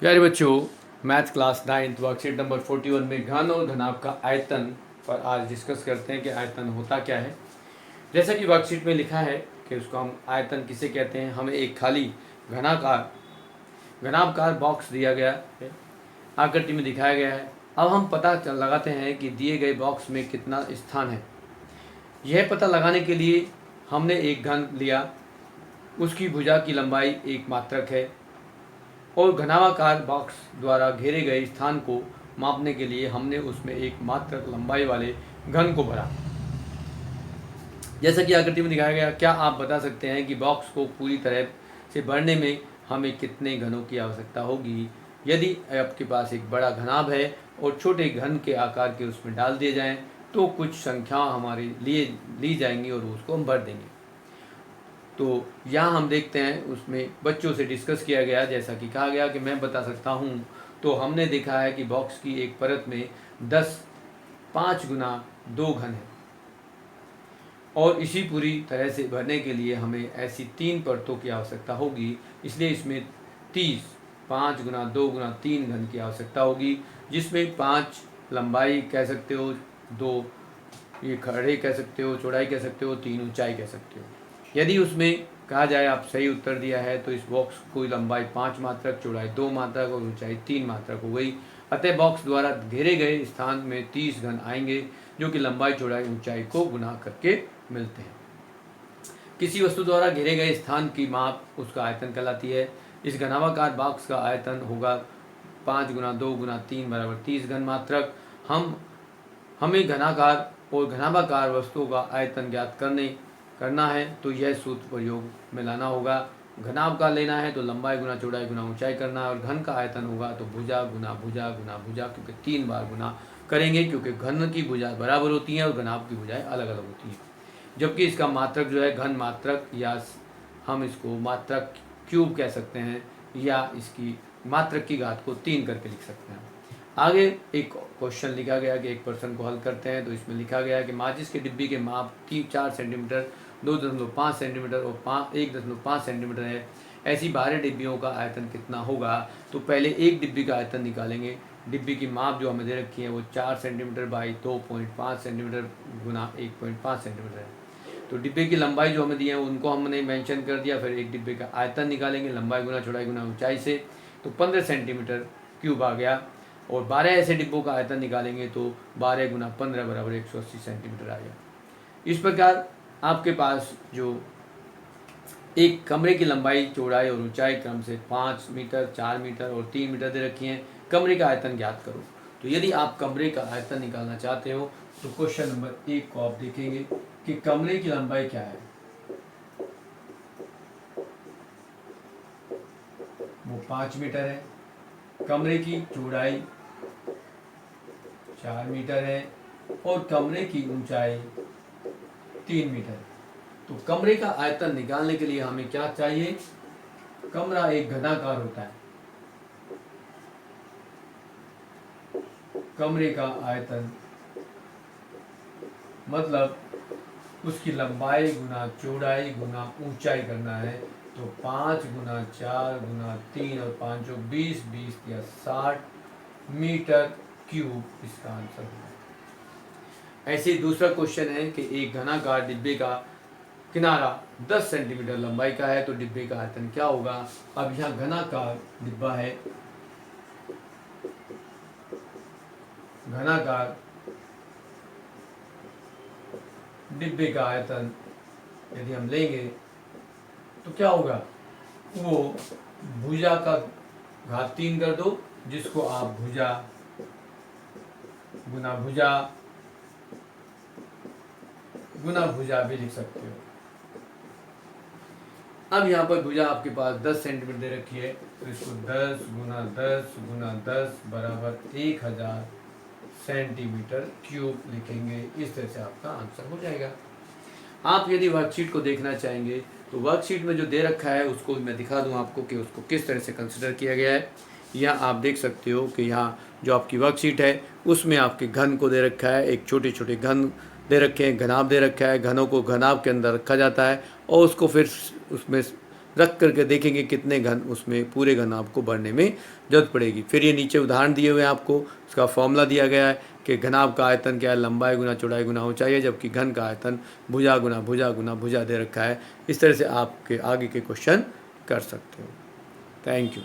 प्यारे बच्चों, math class 9th worksheet number 41 में घन और घनाभ का आयतन पर आज डिस्कस करते हैं कि आयतन होता क्या है। जैसा कि वर्कशीट में लिखा है कि उसको हम आयतन किसे कहते हैं। हमें एक खाली घनाभकार बॉक्स दिया गया है, आकृति में दिखाया गया है। अब हम पता लगाते हैं कि दिए गए बॉक्स में कितना स्थान है। यह पता लगाने के लिए हमने एक घन लिया, उसकी भुजा की लंबाई एक मात्रक है और घनाभाकार बॉक्स द्वारा घेरे गए स्थान को मापने के लिए हमने उसमें एक मात्रक लंबाई वाले घन को भरा। जैसा कि आकृति में दिखाया गया, क्या आप बता सकते हैं कि बॉक्स को पूरी तरह से भरने में हमें कितने घनों की आवश्यकता होगी? यदि आपके पास एक बड़ा घनाभ है और छोटे घन के आकार के उसमें डाल दिए जाएं तो कुछ संख्या हमारे लिए ली जाएंगी और उसको हम भर देंगे। तो यहाँ हम देखते हैं उसमें बच्चों से डिस्कस किया गया, जैसा कि कहा गया कि मैं बता सकता हूँ। तो हमने देखा है कि बॉक्स की एक परत में 5 गुना 2 घन है और इसी पूरी तरह से भरने के लिए हमें ऐसी 3 परतों की आवश्यकता होगी। इसलिए इसमें 5 गुना 2 गुना 3 घन की आवश्यकता होगी, जिसमें 5 लंबाई कह सकते हो, 2 ये खड़े कह सकते हो, चौड़ाई कह सकते हो, 3 ऊंचाई कह सकते हो। यदि उसमें कहा जाए आप सही उत्तर दिया है तो इस बॉक्स की लंबाई 5 मात्रक, चौड़ाई 2 मात्रक और ऊंचाई 3 मात्रक हो गई। अतः बॉक्स द्वारा घेरे गए स्थान में 30 घन आएंगे, जो कि लंबाई चौड़ाई ऊंचाई को गुना करके मिलते हैं। किसी वस्तु द्वारा घेरे गए स्थान की माप उसका आयतन कहलाती है। इस घनाभाकार बॉक्स का आयतन होगा 5 गुना 2 गुना 3 बराबर 30 घन मात्रक। हमें घनाकार और घनाभाकार वस्तुओं का आयतन ज्ञात करना है तो यह सूत्र प्रयोग में लाना होगा। घनाभ का लेना है तो लंबाई गुना चौड़ाई गुना ऊंचाई करना है, और घन का आयतन होगा तो भुजा गुना भुजा गुना भुजा, क्योंकि 3 बार गुना करेंगे, क्योंकि घन की भुजा बराबर होती हैं और घनाभ की भुजाएं अलग अलग होती हैं। जबकि इसका मात्रक जो है घन मात्रक, या हम इसको मात्रक क्यूब कह सकते हैं, या इसकी मात्रक की घात को 3 करके लिख सकते हैं। आगे एक क्वेश्चन लिखा गया कि एक प्रश्न को हल करते हैं। तो इसमें लिखा गया कि माचिस की डिब्बी के माप 4 सेंटीमीटर, 2.5 सेंटीमीटर और 1.5 सेंटीमीटर है। ऐसी 12 डिब्बियों का आयतन कितना होगा? तो पहले एक डिब्बी का आयतन निकालेंगे। डिब्बी की माप जो हमें दे रखी है वो 4 centimetre by 2.5 centimetre Guna 1.5 centimetre है। तो डिब्बे की लंबाई जो हमें दी है उनको हमने मेंशन कर दिया। फिर एक डिब्बे का आयतन निकालेंगे, लंबाई गुना चौड़ाई गुना ऊंचाई से, तो 15 सेंटीमीटर क्यूब आ गया। और 12 ऐसे डिब्बों का आयतन निकालेंगे तो 12 गुना 15 बराबर 180 सेंटीमीटर आ गया। इस प्रकार आपके पास जो एक कमरे की लंबाई चौड़ाई और ऊंचाई क्रम से 5 मीटर, 4 मीटर और 3 मीटर दे रखी हैं। कमरे का आयतन ज्ञात करो। तो यदि आप कमरे का आयतन निकालना चाहते हो तो क्वेश्चन नंबर 1 को आप देखेंगे कि कमरे की लंबाई क्या है। वो 5 मीटर है। कमरे की चौड़ाई 4 मीटर है और कमरे की ऊंचाई 3 मीटर। तो कमरे का आयतन निकालने के लिए हमें क्या चाहिए? कमरा एक घनाकार होता है। कमरे का आयतन मतलब उसकी लंबाई गुना चौड़ाई गुना ऊंचाई करना है। तो 5 गुना 4 गुना 3 और 5 20 20 या 60 मीटर क्यूब इसका आंसर होगा। ऐसे ही दूसरा क्वेश्चन है कि एक घनाकार डिब्बे का किनारा 10 सेंटीमीटर लंबाई का है, तो डिब्बे का आयतन क्या होगा? अब यहाँ घनाकार डिब्बा है, घनाकार डिब्बे का आयतन यदि हम लेंगे तो क्या होगा? वो भुजा का घात 3 कर दो, जिसको आप भुजा गुना भुजा गुना भुजा भी लिख सकते हो। अब यहाँ पर भुजा आपके पास 10 सेंटीमीटर दे रखी है, तो इसको 10 गुना 10 गुना 10 बराबर 1000 सेंटीमीटर क्यूब लिखेंगे। इस तरह से आपका आंसर हो जाएगा। आप यदि वर्कशीट को देखना चाहेंगे तो वर्कशीट में जो दे रखा है उसको मैं दिखा दूं आपको कि उसको किस तरह से कंसिडर किया गया है। यहाँ आप देख सकते हो कि यहाँ जो आपकी वर्कशीट है उसमें आपके घन को दे रखा है। एक छोटे छोटे घन दे रखे हैं, घनाभ दे रखा है। घनों को घनाभ के अंदर रखा जाता है और उसको फिर उसमें रख करके देखेंगे कितने घन उसमें पूरे घनाभ को भरने में जरूरत पड़ेगी। फिर ये नीचे उदाहरण दिए हुए हैं, आपको उसका फॉर्मूला दिया गया है कि घनाभ का आयतन क्या है, लंबाई गुना चौड़ाई गुना ऊंचाई है, जबकि घन का आयतन भुजा गुना भुजा गुना भुजा दे रखा है। इस तरह से आपके आगे के क्वेश्चन कर सकते हो। Thank you.